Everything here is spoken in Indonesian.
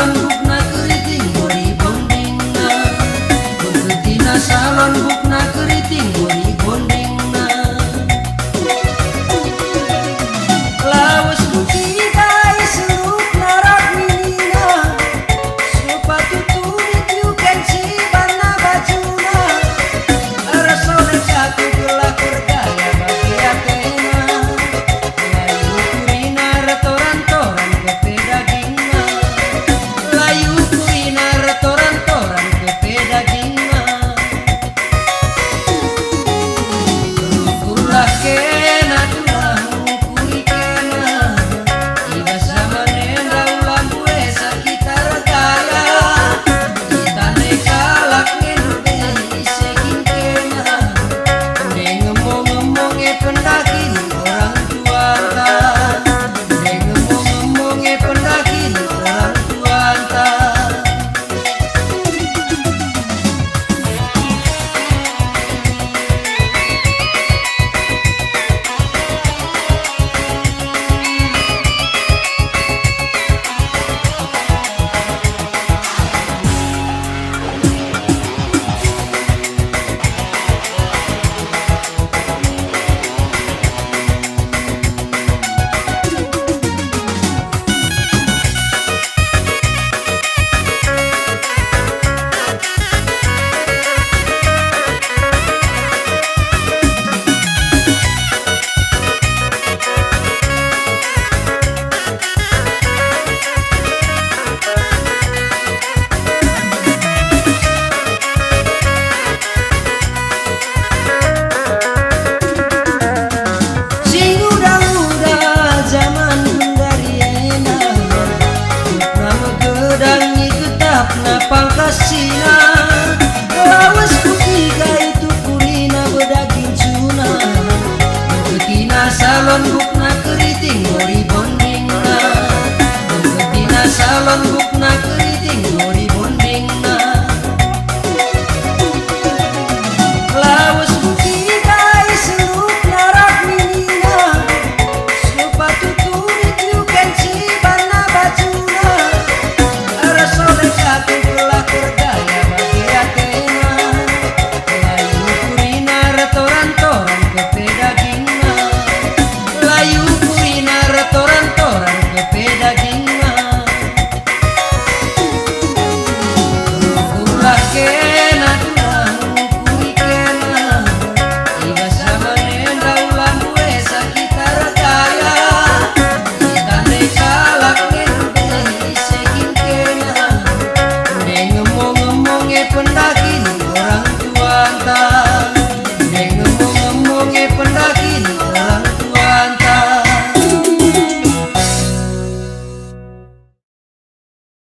salon bukna keriting gori bondingna, betina salon bukna keriting gori bondingna. Lawas bukti kai selup narak minina, sepatu turit yukan si bana bajuna, rasole satu gelah kerjaya bagi atena, layu kurina retoran-toran kepe dagingna, layu kurina retoran-toran kepe dagingna. Ukurlah kena tulang ukuri kena, iba sama nenda ulang gue sakita regala, kita nekalak ngende isekin kena, ngomong-ngomong pendakin orang tuanta, ngomong-ngomong pendakin orang tuanta. Sing udah-udah zaman dari enak, nama gedang tetap napang kasih